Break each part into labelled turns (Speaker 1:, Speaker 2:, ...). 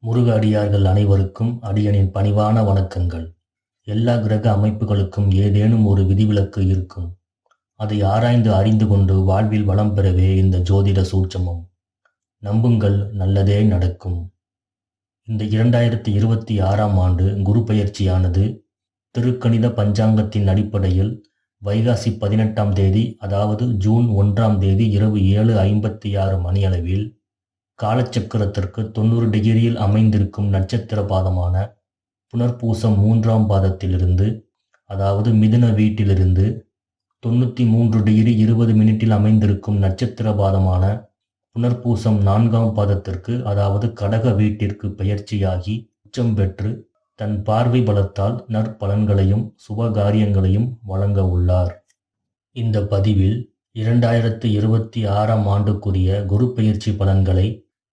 Speaker 1: முருக அடியார்கள் அனைவருக்கும் அடியனின் பணிவான வணக்கங்கள். எல்லா கிரக அமைப்புகளுக்கும் ஏதேனும் ஒரு விதிவிலக்கு இருக்கும். அதை ஆராய்ந்து அறிந்து கொண்டு வாழ்வில் வளம் பெறவே இந்த ஜோதிட சூட்சமம். நம்புங்கள், நல்லதே நடக்கும். இந்த 2026ஆம் ஆண்டு குரு பெயர்ச்சியானது திருக்கணித பஞ்சாங்கத்தின் அடிப்படையில் வைகாசி 18ஆம் தேதி, அதாவது ஜூன் 1ஆம் தேதி இரவு 7:56 மணியளவில் காலச்சக்கரத்திற்கு 90 டிகிரியில் அமைந்திருக்கும் நட்சத்திர பாதமான புனர்பூசம் 3ஆம் பாதத்திலிருந்து, அதாவது மிதுன வீட்டிலிருந்து 93 டிகிரி 20 மினிட்டில் அமைந்திருக்கும் நட்சத்திர பாதமான புனர்பூசம் 4ஆம் பாதத்திற்கு, அதாவது கடக வீட்டிற்கு பெயர்ச்சியாகி உச்சம் பெற்று தன் பார்வை பலத்தால் நற்பலன்களையும் சுபகாரியங்களையும் வழங்க உள்ளார். இந்த பதிவில் 2026ஆம் ஆண்டுக்குரிய குரு பெயர்ச்சி பலன்களை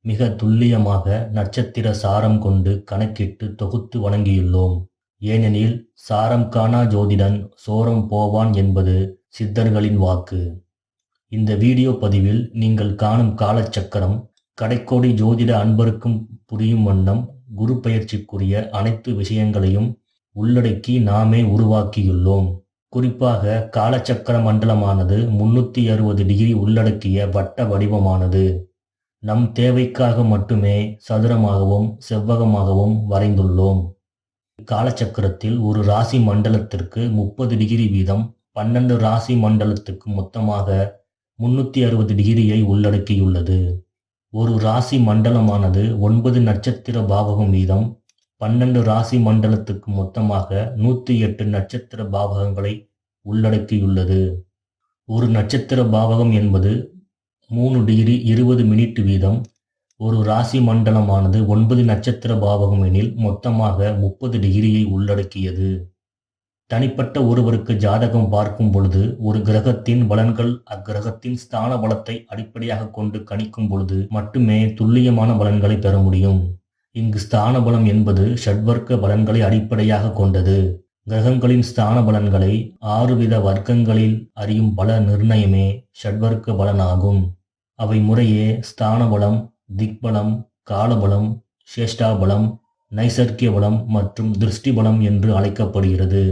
Speaker 1: மிக துல்லியமாக நட்சத்திர சாரம் கொண்டு கணக்கிட்டு தொகுத்து வழங்கியுள்ளோம். ஏனெனில் சாரம் காணா ஜோதிடன் சோரம் போவான் என்பது சித்தர்களின் வாக்கு. இந்த வீடியோ பதிவில் நீங்கள் காணும் காலச்சக்கரம் கடைக்கோடி ஜோதிட அன்பருக்கும் புரியும் வண்ணம் குரு பெயர்ச்சிக்குரிய அனைத்து விஷயங்களையும் உள்ளடக்கி நாமே உருவாக்கியுள்ளோம். குறிப்பாக காலச்சக்கர மண்டலமானது 360 டிகிரி உள்ளடக்கிய வட்ட வடிவமானது. நம் தேவைக்காக மட்டுமே சதுரமாகவும் செவ்வகமாகவும் வரைந்துள்ளோம். காலச்சக்கரத்தில் ஒரு ராசி மண்டலத்திற்கு 30 டிகிரி வீதம் 12 ராசி மண்டலத்துக்கு மொத்தமாக 360 டிகிரியை உள்ளடக்கியுள்ளது. ஒரு ராசி மண்டலமானது 9 நட்சத்திர பாவகம் வீதம் 12 ராசி மண்டலத்துக்கு மொத்தமாக 108 நட்சத்திர பாவகங்களை உள்ளடக்கியுள்ளது. ஒரு நட்சத்திர பாவகம் என்பது 3 டிகிரி 20 மினிட் வீதம். ஒரு ராசி மண்டலமானது 9 நட்சத்திர பாவகம் எனில் மொத்தமாக 30 டிகிரியை உள்ளடக்கியது. தனிப்பட்ட ஒருவருக்கு ஜாதகம் பார்க்கும் பொழுது ஒரு கிரகத்தின் பலன்கள் அக்கிரகத்தின் ஸ்தான பலத்தை அடிப்படையாக கொண்டு கணிக்கும் பொழுது மட்டுமே துல்லியமான பலன்களை பெற முடியும். இங்கு ஸ்தான பலம் என்பது ஷட்வர்க்க பலன்களை அடிப்படையாக கொண்டது. கிரகங்களின் ஸ்தான பலன்களை 6 வித வர்க்கங்களில் அறியும் பல நிர்ணயமே ஷட்வர்க்க பலனாகும். அவை முறையே ஸ்தான பலம், திக்பலம், காலபலம், சேஷ்டாபலம், நைசர்க்கிய பலம் மற்றும் திருஷ்டி பலம் என்று அழைக்கப்படுகிறது.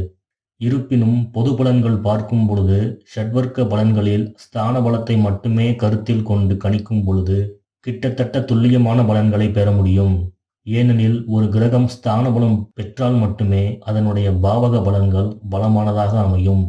Speaker 1: இருப்பினும் பொது பலன்கள் பார்க்கும் பொழுது ஷட்வர்க்க பலன்களில் ஸ்தான பலத்தை மட்டுமே கருத்தில் கொண்டு கணிக்கும் பொழுது கிட்டத்தட்ட துல்லியமான பலன்களை பெற முடியும். ஏனெனில் ஒரு கிரகம் ஸ்தான பலம் பெற்றால் மட்டுமே அதனுடைய பாவக பலன்கள் பலமானதாக அமையும்.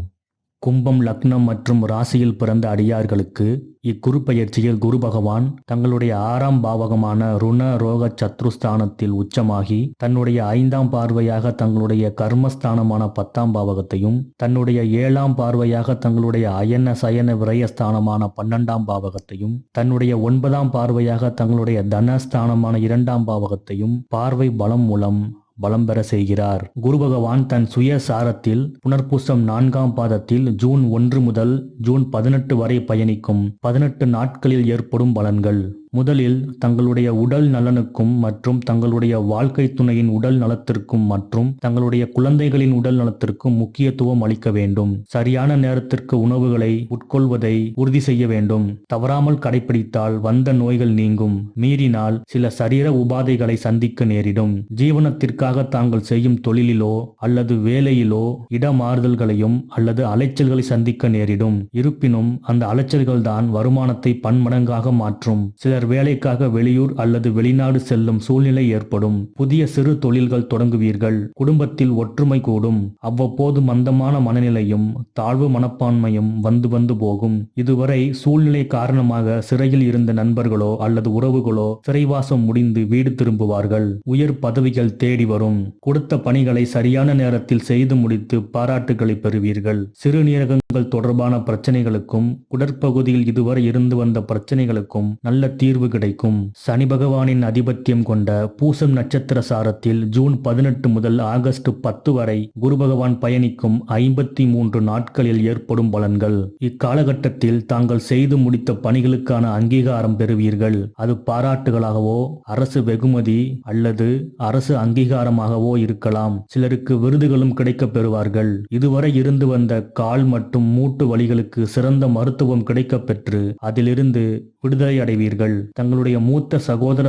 Speaker 1: கும்பம், லக்னம் மற்றும் ராசியில் பிறந்த அடியார்களுக்கு இக்குரு பெயர்ச்சியில் குரு பகவான் தங்களுடைய 6ஆம் பாவகமான ருண ரோக சத்ருஸ்தானத்தில் உச்சமாகி தன்னுடைய 5ஆம் பார்வையாக தங்களுடைய கர்மஸ்தானமான 10ஆம் பாவகத்தையும், தன்னுடைய 7ஆம் பார்வையாக தங்களுடைய அயன சயன விரயஸ்தானமான 12ஆம் பாவகத்தையும், தன்னுடைய 9ஆம் பார்வையாக தங்களுடைய தனஸ்தானமான 2ஆம் பாவகத்தையும் பார்வை பலம் மூலம் பலம் பெற செய்கிறார். குரு பகவான் தன் சுய சாரத்தில் புனர்பூசம் 4ஆம் பாதத்தில் ஜூன் 1 முதல் ஜூன் 18 வரை பயணிக்கும் 18 நாட்களில் ஏற்படும் பலன்கள். முதலில் தங்களுடைய உடல் நலனுக்கும் மற்றும் தங்களுடைய வாழ்க்கை துணையின் உடல் நலத்திற்கும் மற்றும் தங்களுடைய குழந்தைகளின் உடல் நலத்திற்கும் முக்கியத்துவம் அளிக்க வேண்டும். சரியான நேரத்திற்கு உணவுகளை உட்கொள்வதை உறுதி செய்ய வேண்டும். தவறாமல் கடைபிடித்தால் வந்த நோய்கள் நீங்கும். மீறினால் சில சரீர உபாதைகளை சந்திக்க நேரிடும். ஜீவனத்திற்காக தாங்கள் செய்யும் தொழிலிலோ அல்லது வேலையிலோ இடமாறுதல்களையும் அல்லது அலைச்சல்களை சந்திக்க நேரிடும். இருப்பினும் அந்த அலைச்சல்கள் தான் வருமானத்தை பன்மடங்காக மாற்றும். சிலர் வேலைக்காக வெளியூர் அல்லது வெளிநாடு செல்லும் சூழ்நிலை ஏற்படும். புதிய சிறு தொழில்கள் தொடங்குவீர்கள். குடும்பத்தில் ஒற்றுமை கூடும். அவ்வப்போது மந்தமான மனநிலையும் தாழ்வு மனப்பான்மையும் வந்து போகும். இதுவரை சூழ்நிலை காரணமாக சிறையில் இருந்த நண்பர்களோ அல்லது உறவுகளோ சிறைவாசம் முடிந்து வீடு திரும்புவார்கள். உயர் பதவிகள் தேடி வரும். கொடுத்த பணிகளை சரியான நேரத்தில் செய்து முடித்து பாராட்டுகளை பெறுவீர்கள். சிறுநீரகங்கள் தொடர்பான பிரச்சனைகளுக்கும் குடற்பகுதியில் இதுவரை இருந்து வந்த பிரச்சனைகளுக்கும் நல்ல தீர்வு கிடைக்கும். சனி பகவானின் அதிபத்தியம் கொண்ட பூசம் நட்சத்திர சாரத்தில் ஜூன் 18 முதல் ஆகஸ்ட் 10 வரை குரு பகவான் பயணிக்கும் 53 நாட்களில் ஏற்படும் பலன்கள். இக்காலகட்டத்தில் தாங்கள் செய்து முடித்த பணிகளுக்கான அங்கீகாரம் பெறுவீர்கள். அது பாராட்டுகளாகவோ அரசு வெகுமதி அல்லது அரசு அங்கீகாரமாகவோ இருக்கலாம். சிலருக்கு விருதுகளும் கிடைக்கப் பெறுவார்கள். இதுவரை இருந்து வந்த கால் மற்றும் மூட்டு வலிகளுக்கு சிறந்த மருத்துவம் கிடைக்கப் பெற்று அதிலிருந்து விடுதலை அடைவீர்கள். தங்களுடைய மூத்த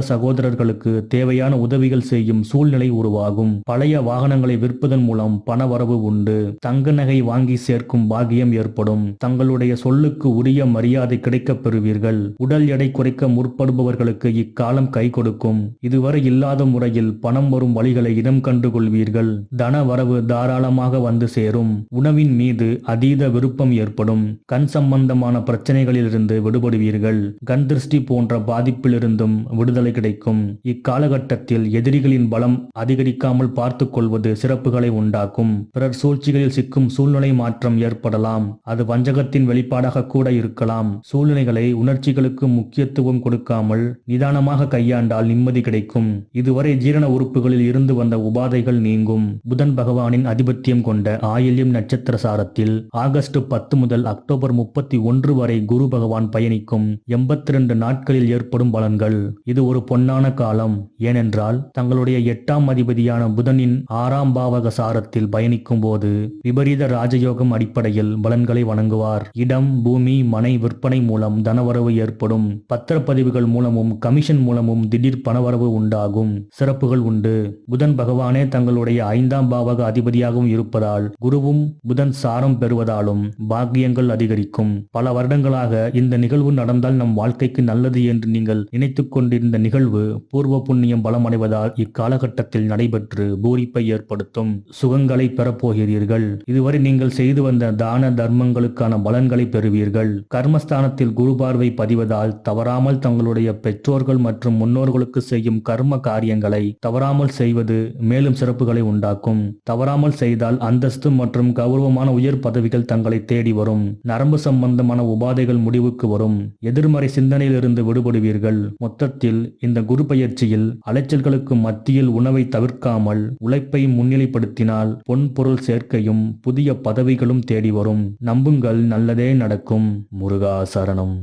Speaker 1: சகோதரர்களுக்கு தேவையான உதவிகள் செய்யும் சூழ்நிலை உருவாகும். பழைய வாகனங்களை விற்பதன் மூலம் பணவரவு உண்டு. தங்க நகை வாங்கி சேர்க்கும் பாக்கியம் ஏற்படும். தங்களுடைய சொல்லுக்கு உரிய மரியாதை கிடைக்கப் பெறுவீர்கள். உடல் எடை குறைக்க முற்படுபவர்களுக்கு இக்காலம் கை கொடுக்கும். இதுவரை இல்லாத முறையில் பணம் வரும் வழிகளை இனம் கண்டு கொள்வீர்கள். தன வரவு தாராளமாக வந்து சேரும். உணவின் மீது அதீத விருப்பம் ஏற்படும். கண் சம்பந்தமான பிரச்சனைகளிலிருந்து விடுபடுவீர்கள். கண் திருஷ்டி போன்ற பாதிப்பிலிருந்தும் விடுதலை கிடைக்கும். இக்காலகட்டத்தில் எதிரிகளின் பலம் அதிகரிக்காமல் பார்த்துக் கொள்வது சிறப்புகளை உண்டாக்கும். பிறர் சூழ்ச்சிகளில் சிக்கும் சூழ்நிலை மாற்றம் ஏற்படலாம். அது வஞ்சகத்தின் வெளிப்பாடாக கூட இருக்கலாம். சூழ்நிலைகளை உணர்ச்சிகளுக்கு முக்கியத்துவம் கொடுக்காமல் நிதானமாக கையாண்டால் நிம்மதி கிடைக்கும். இதுவரை ஜீரண உறுப்புகளில் இருந்து வந்த உபாதைகள் நீங்கும். புதன் பகவானின் அதிபத்தியம் கொண்ட ஆயில்யம் நட்சத்திர சாரத்தில் ஆகஸ்ட் 10 முதல் அக்டோபர் 31 வரை குரு பகவான் பயணிக்கும் 82 நாட்களில் ஏற்படும் பலன்கள். இது ஒரு பொன்னான காலம். ஏனென்றால் தங்களுடைய 8ஆம் அதிபதியான புதனின் 6ஆம் பாவக சாரத்தில் பயணிக்கும் போது விபரீத ராஜயோகம் அடிப்படையில் பலன்களை வழங்குவார். இடம், பூமி, மனை விற்பனை மூலம் தனவரவு ஏற்படும். பத்திரப்பதிவுகள் மூலமும் கமிஷன் மூலமும் திடீர் பணவரவு உண்டாகும். சிறப்புகள் உண்டு. புதன் பகவானே தங்களுடைய 5ஆம் பாவக அதிபதியாகவும் இருப்பதால் குருவும் புதன் சாரம் பெறுவதாலும் பாக்கியங்கள் அதிகரிக்கும். பல வருடங்களாக இந்த நிகழ்வு நடந்தால் நம் வாழ்க்கைக்கு நல்லது என்று நீங்கள் நினைத்துக் கொண்டிருந்த நிகழ்வு பூர்வ புண்ணியம் பலமடைவதால் இக்காலகட்டத்தில் நடைபெற்று பூரிப்பை ஏற்படுத்தும். சுகங்களை பெறப்போகிறீர்கள். இதுவரை நீங்கள் செய்து வந்த தான தர்மங்களுக்கான பலன்களை பெறுவீர்கள். கர்மஸ்தானத்தில் குரு பார்வை பதிவதால் தவறாமல் தங்களுடைய பெற்றோர்கள் மற்றும் முன்னோர்களுக்கு செய்யும் கர்ம காரியங்களை தவறாமல் செய்வது மேலும் சிறப்புகளை உண்டாக்கும். தவறாமல் செய்தால் அந்தஸ்து மற்றும் கௌரவமான உயர் பதவிகள் தங்களை தேடி வரும். நரம்பு சம்பந்தமான உபாதைகள் முடிவுக்கு வரும். எதிர்மறை சிந்தனையிலிருந்து விடுபடுவீர்கள். மொத்தத்தில் இந்த குரு பயிற்சியில் அலைச்சல்களுக்கு மத்தியில் உணவை தவிர்க்காமல் உழைப்பை முன்னிலைப்படுத்தினால் பொன் பொருள் சேர்க்கையும் புதிய பதவிகளும் தேடி வரும். நம்புங்கள், நல்லதே நடக்கும். முருகா சரணம்.